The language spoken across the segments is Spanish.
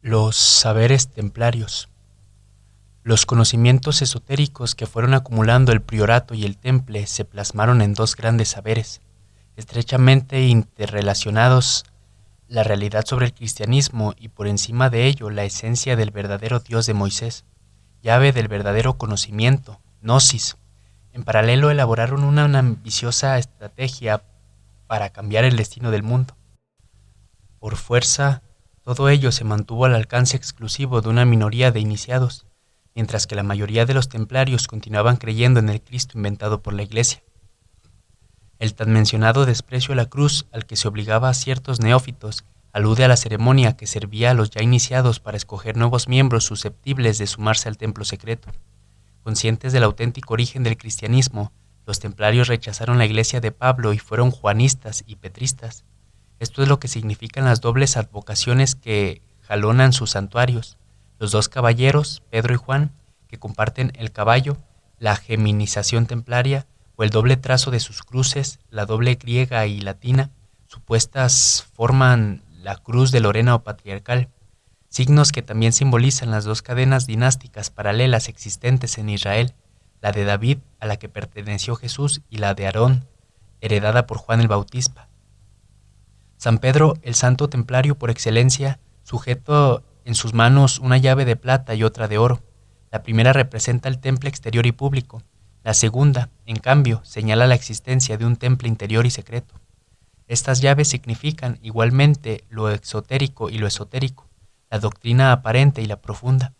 Los saberes templarios. Los conocimientos esotéricos que fueron acumulando el priorato y el temple se plasmaron en dos grandes saberes, estrechamente interrelacionados: la realidad sobre el cristianismo y por encima de ello la esencia del verdadero Dios de Moisés, llave del verdadero conocimiento, gnosis. En paralelo elaboraron una ambiciosa estrategia para cambiar el destino del mundo. Por fuerza, todo ello se mantuvo al alcance exclusivo de una minoría de iniciados, mientras que la mayoría de los templarios continuaban creyendo en el Cristo inventado por la Iglesia. El tan mencionado desprecio a la cruz al que se obligaba a ciertos neófitos alude a la ceremonia que servía a los ya iniciados para escoger nuevos miembros susceptibles de sumarse al templo secreto. Conscientes del auténtico origen del cristianismo, los templarios rechazaron la Iglesia de Pablo y fueron juanistas y petristas. Esto es lo que significan las dobles advocaciones que jalonan sus santuarios: los dos caballeros, Pedro y Juan, que comparten el caballo, la geminización templaria, o el doble trazo de sus cruces, la doble griega y latina, supuestas forman la cruz de Lorena o patriarcal, signos que también simbolizan las dos cadenas dinásticas paralelas existentes en Israel, la de David, a la que perteneció Jesús, y la de Aarón, heredada por Juan el Bautista. San Pedro, el santo templario por excelencia, sujeto en sus manos una llave de plata y otra de oro. La primera representa el temple exterior y público. La segunda, en cambio, señala la existencia de un temple interior y secreto. Estas llaves significan igualmente lo exotérico y lo esotérico, la doctrina aparente y la profunda.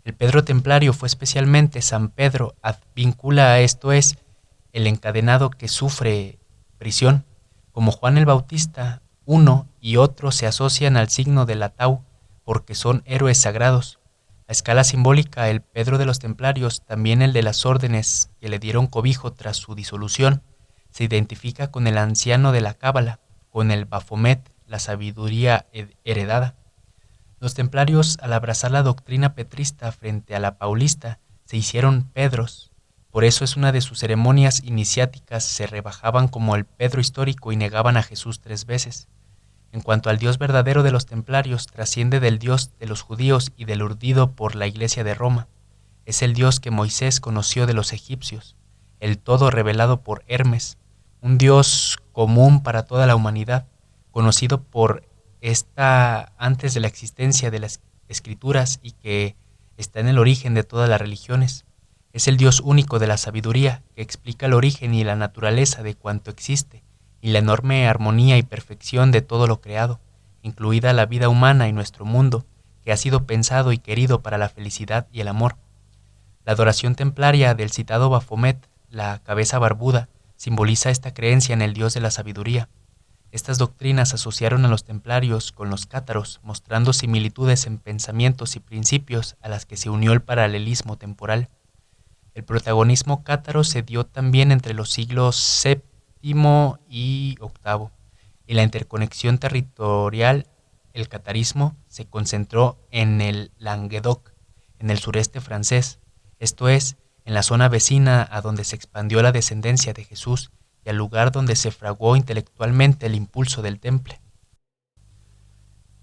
El Pedro templario fue especialmente San Pedro advíncula, esto es, el encadenado que sufre prisión. Como Juan el Bautista, uno y otro se asocian al signo de la tau porque son héroes sagrados. A escala simbólica, el Pedro de los Templarios, también el de las órdenes que le dieron cobijo tras su disolución, se identifica con el anciano de la Cábala, con el Baphomet, la sabiduría heredada. Los templarios, al abrazar la doctrina petrista frente a la paulista, se hicieron Pedros. Por eso es una de sus ceremonias iniciáticas, se rebajaban como el Pedro histórico y negaban a Jesús 3 veces. En cuanto al Dios verdadero de los templarios, trasciende del Dios de los judíos y del urdido por la Iglesia de Roma. Es el Dios que Moisés conoció de los egipcios, el todo revelado por Hermes, un Dios común para toda la humanidad, conocido por esta antes de la existencia de las Escrituras y que está en el origen de todas las religiones. Es el Dios único de la sabiduría, que explica el origen y la naturaleza de cuanto existe, y la enorme armonía y perfección de todo lo creado, incluida la vida humana y nuestro mundo, que ha sido pensado y querido para la felicidad y el amor. La adoración templaria del citado Baphomet, la cabeza barbuda, simboliza esta creencia en el Dios de la sabiduría. Estas doctrinas asociaron a los templarios con los cátaros, mostrando similitudes en pensamientos y principios a las que se unió el paralelismo temporal. El protagonismo cátaro se dio también entre los siglos VII y VIII, y la interconexión territorial, el catarismo, se concentró en el Languedoc, en el sureste francés, esto es, en la zona vecina a donde se expandió la descendencia de Jesús y al lugar donde se fraguó intelectualmente el impulso del temple.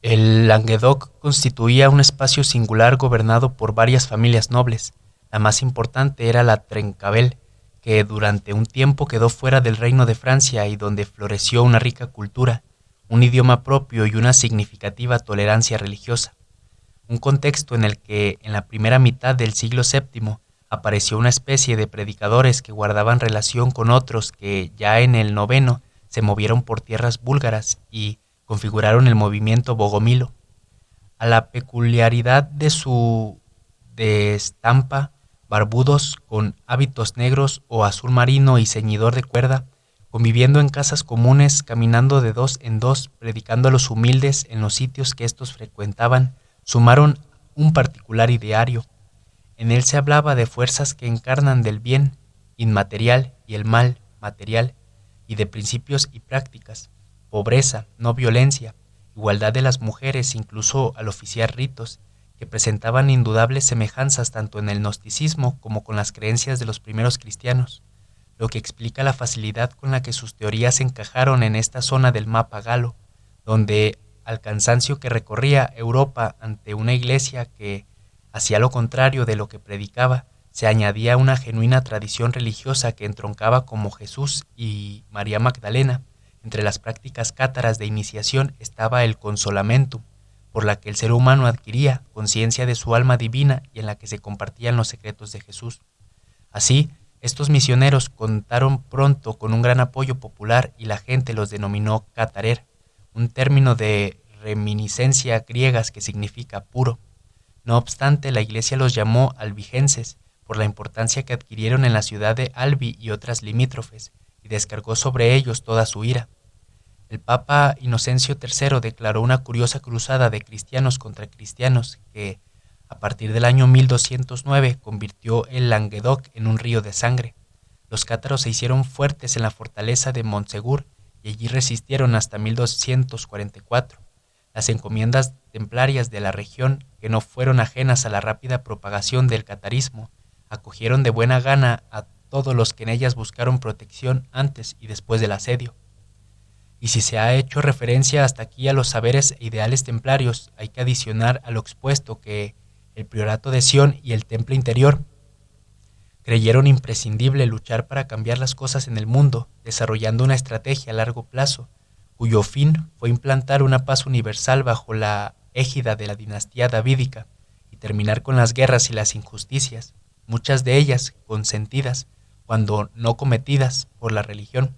El Languedoc constituía un espacio singular gobernado por varias familias nobles. La más importante era la Trencavel, que durante un tiempo quedó fuera del reino de Francia y donde floreció una rica cultura, un idioma propio y una significativa tolerancia religiosa. Un contexto en el que, en la primera mitad del siglo VII, apareció una especie de predicadores que guardaban relación con otros que, ya en el IX, se movieron por tierras búlgaras y configuraron el movimiento bogomilo. A la peculiaridad de su estampa, barbudos con hábitos negros o azul marino y ceñidor de cuerda, conviviendo en casas comunes, caminando de dos en dos, predicando a los humildes en los sitios que estos frecuentaban, sumaron un particular ideario. En él se hablaba de fuerzas que encarnan del bien inmaterial y el mal material, y de principios y prácticas, pobreza, no violencia, igualdad de las mujeres incluso al oficiar ritos, que presentaban indudables semejanzas tanto en el gnosticismo como con las creencias de los primeros cristianos, lo que explica la facilidad con la que sus teorías encajaron en esta zona del mapa galo, donde al cansancio que recorría Europa ante una iglesia que hacía lo contrario de lo que predicaba, se añadía una genuina tradición religiosa que entroncaba como Jesús y María Magdalena. Entre las prácticas cátaras de iniciación estaba el consolamentum, por la que el ser humano adquiría conciencia de su alma divina y en la que se compartían los secretos de Jesús. Así, estos misioneros contaron pronto con un gran apoyo popular y la gente los denominó catarer, un término de reminiscencia griegas que significa puro. No obstante, la Iglesia los llamó albigenses por la importancia que adquirieron en la ciudad de Albi y otras limítrofes, y descargó sobre ellos toda su ira. El Papa Inocencio III declaró una curiosa cruzada de cristianos contra cristianos que, a partir del año 1209, convirtió el Languedoc en un río de sangre. Los cátaros se hicieron fuertes en la fortaleza de Montsegur y allí resistieron hasta 1244. Las encomiendas templarias de la región, que no fueron ajenas a la rápida propagación del catarismo, acogieron de buena gana a todos los que en ellas buscaron protección antes y después del asedio. Y si se ha hecho referencia hasta aquí a los saberes e ideales templarios, hay que adicionar a lo expuesto que el Priorato de Sion y el Temple Interior creyeron imprescindible luchar para cambiar las cosas en el mundo, desarrollando una estrategia a largo plazo, cuyo fin fue implantar una paz universal bajo la égida de la dinastía davídica y terminar con las guerras y las injusticias, muchas de ellas consentidas, cuando no cometidas por la religión.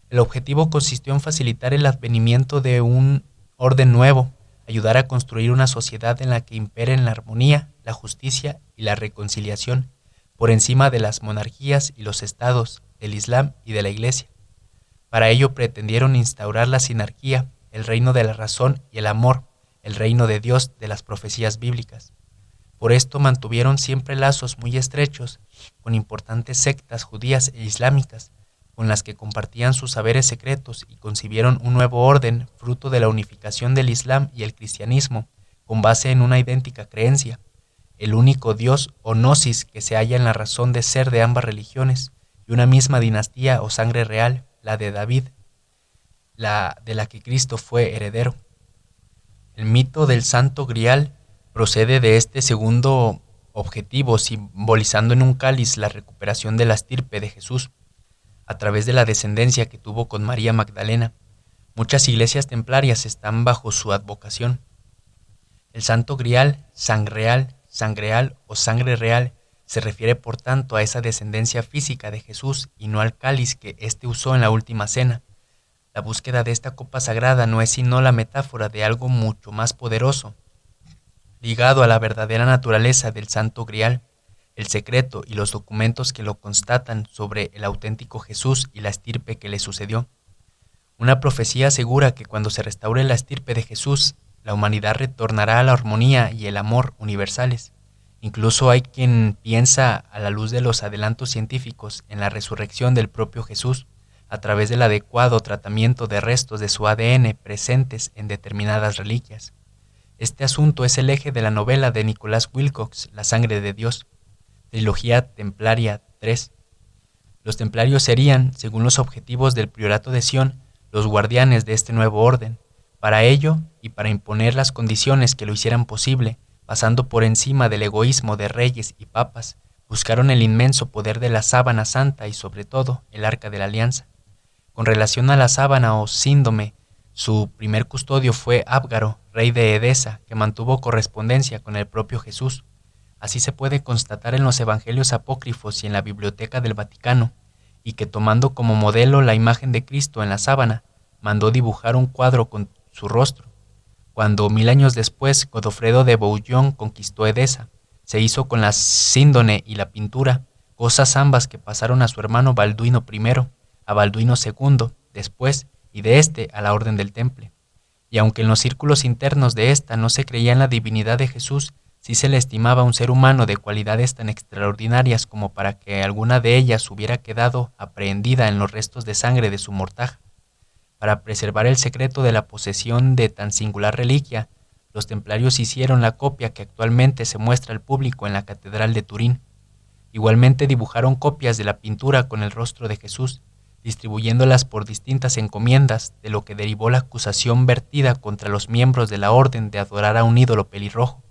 El objetivo consistió en facilitar el advenimiento de un orden nuevo, ayudar a construir una sociedad en la que imperen la armonía, la justicia y la reconciliación, por encima de las monarquías y los estados, del Islam y de la Iglesia. Para ello pretendieron instaurar la sinarquía, el reino de la razón y el amor, el reino de Dios de las profecías bíblicas. Por esto mantuvieron siempre lazos muy estrechos con importantes sectas judías e islámicas, con las que compartían sus saberes secretos y concibieron un nuevo orden, fruto de la unificación del Islam y el cristianismo, con base en una idéntica creencia, el único Dios o gnosis que se halla en la razón de ser de ambas religiones, y una misma dinastía o sangre real, la de David, la de la que Cristo fue heredero. El mito del Santo Grial procede de este segundo objetivo, simbolizando en un cáliz la recuperación de la estirpe de Jesús, a través de la descendencia que tuvo con María Magdalena. Muchas iglesias templarias están bajo su advocación. El Santo Grial, sangreal o sangre real, se refiere por tanto a esa descendencia física de Jesús y no al cáliz que éste usó en la última cena. La búsqueda de esta copa sagrada no es sino la metáfora de algo mucho más poderoso, ligado a la verdadera naturaleza del Santo Grial, el secreto y los documentos que lo constatan sobre el auténtico Jesús y la estirpe que le sucedió. Una profecía asegura que cuando se restaure la estirpe de Jesús, la humanidad retornará a la armonía y el amor universales. Incluso hay quien piensa, a la luz de los adelantos científicos, en la resurrección del propio Jesús, a través del adecuado tratamiento de restos de su ADN presentes en determinadas reliquias. Este asunto es el eje de la novela de Nicholas Wilcox, La sangre de Dios, Trilogía Templaria 3. Los templarios serían, según los objetivos del Priorato de Sion, los guardianes de este nuevo orden. Para ello, y para imponer las condiciones que lo hicieran posible, pasando por encima del egoísmo de reyes y papas, buscaron el inmenso poder de la sábana santa y sobre todo el arca de la alianza. Con relación a la sábana o síndome, su primer custodio fue Ábgaro, rey de Edesa, que mantuvo correspondencia con el propio Jesús. Así se puede constatar en los evangelios apócrifos y en la biblioteca del Vaticano, y que tomando como modelo la imagen de Cristo en la sábana, mandó dibujar un cuadro con su rostro. Cuando 1000 años después Godofredo de Bouillon conquistó Edesa, se hizo con la síndone y la pintura, cosas ambas que pasaron a su hermano Balduino I, a Balduino II, después, y de este a la Orden del Temple. Y aunque en los círculos internos de esta no se creía en la divinidad de Jesús, sí se le estimaba un ser humano de cualidades tan extraordinarias como para que alguna de ellas hubiera quedado aprehendida en los restos de sangre de su mortaja. Para preservar el secreto de la posesión de tan singular reliquia, los templarios hicieron la copia que actualmente se muestra al público en la Catedral de Turín. Igualmente dibujaron copias de la pintura con el rostro de Jesús, distribuyéndolas por distintas encomiendas, de lo que derivó la acusación vertida contra los miembros de la orden de adorar a un ídolo pelirrojo.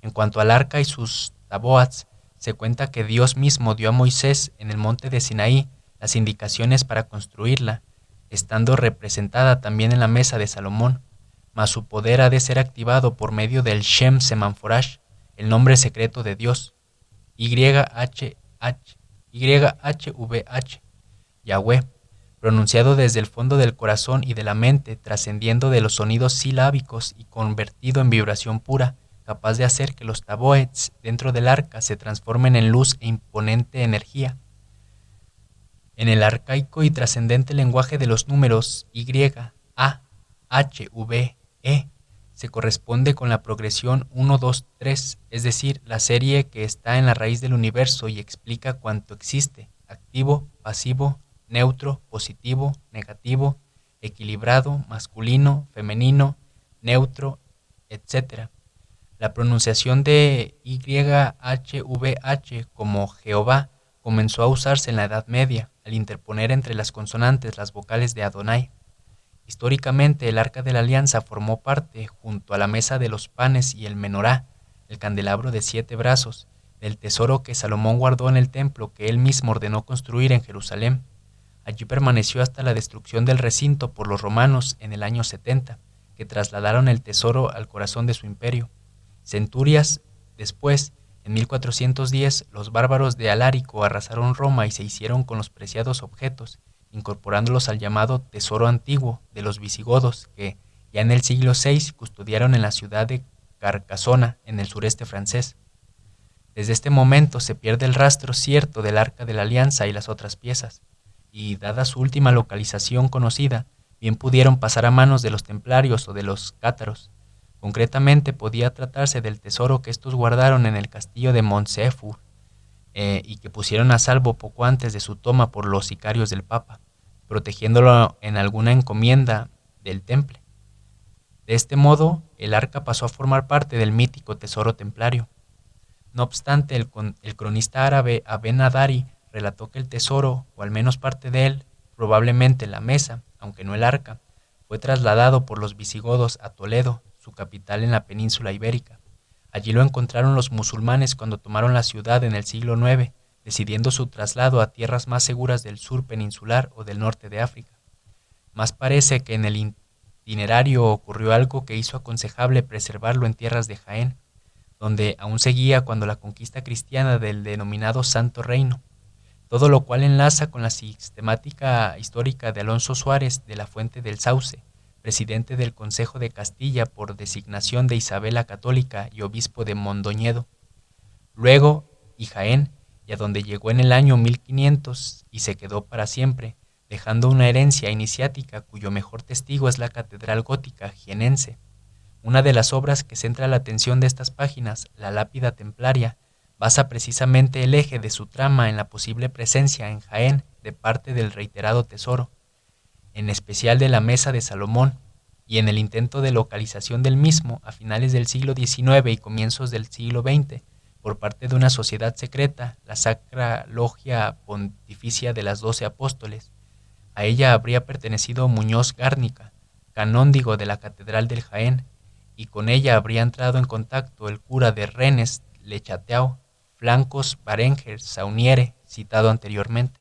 En cuanto al arca y sus taboats, se cuenta que Dios mismo dio a Moisés en el monte de Sinaí las indicaciones para construirla, estando representada también en la mesa de Salomón, mas su poder ha de ser activado por medio del Shem Semanforash, el nombre secreto de Dios, YHVH, Yahweh, pronunciado desde el fondo del corazón y de la mente, trascendiendo de los sonidos silábicos y convertido en vibración pura, capaz de hacer que los taboets dentro del arca se transformen en luz e imponente energía. En el arcaico y trascendente lenguaje de los números YAHVE se corresponde con la progresión 1, 2, 3, es decir, la serie que está en la raíz del universo y explica cuánto existe: activo, pasivo, neutro, positivo, negativo, equilibrado, masculino, femenino, neutro, etc. La pronunciación de YHVH como Jehová comenzó a usarse en la Edad Media, al interponer entre las consonantes las vocales de Adonai. Históricamente, el Arca de la Alianza formó parte, junto a la mesa de los panes y el menorá, el candelabro de 7 brazos, del tesoro que Salomón guardó en el templo que él mismo ordenó construir en Jerusalén. Allí permaneció hasta la destrucción del recinto por los romanos en el año 70, que trasladaron el tesoro al corazón de su imperio. Centurias después, en 1410, los bárbaros de Alárico arrasaron Roma y se hicieron con los preciados objetos, incorporándolos al llamado Tesoro Antiguo de los visigodos, que, ya en el siglo VI, custodiaron en la ciudad de Carcasona, en el sureste francés. Desde este momento se pierde el rastro cierto del Arca de la Alianza y las otras piezas, y, dada su última localización conocida, bien pudieron pasar a manos de los templarios o de los cátaros. Concretamente, podía tratarse del tesoro que estos guardaron en el castillo de Montségur, y que pusieron a salvo poco antes de su toma por los sicarios del Papa, protegiéndolo en alguna encomienda del temple. De este modo, el arca pasó a formar parte del mítico tesoro templario. No obstante, el cronista árabe Aben Adari relató que el tesoro, o al menos parte de él, probablemente la mesa, aunque no el arca, fue trasladado por los visigodos a Toledo, su capital en la península ibérica. Allí lo encontraron los musulmanes cuando tomaron la ciudad en el siglo IX, decidiendo su traslado a tierras más seguras del sur peninsular o del norte de África. Más parece que en el itinerario ocurrió algo que hizo aconsejable preservarlo en tierras de Jaén, donde aún seguía cuando la conquista cristiana del denominado Santo Reino, todo lo cual enlaza con la sistemática histórica de Alonso Suárez de la Fuente del Sauce, presidente del Consejo de Castilla por designación de Isabel la Católica y obispo de Mondoñedo. Luego, y Jaén, y a donde llegó en el año 1500 y se quedó para siempre, dejando una herencia iniciática cuyo mejor testigo es la Catedral Gótica jienense. Una de las obras que centra la atención de estas páginas, la lápida templaria, basa precisamente el eje de su trama en la posible presencia en Jaén de parte del reiterado tesoro, en especial de la mesa de Salomón, y en el intento de localización del mismo a finales del siglo XIX y comienzos del siglo XX por parte de una sociedad secreta, la Sacra Logia Pontificia de las 12 Apóstoles. A ella habría pertenecido Muñoz Gárnica, canónigo de la Catedral del Jaén, y con ella habría entrado en contacto el cura de Rennes, Le Chateau, Flancos, Barenger, Sauniere, citado anteriormente.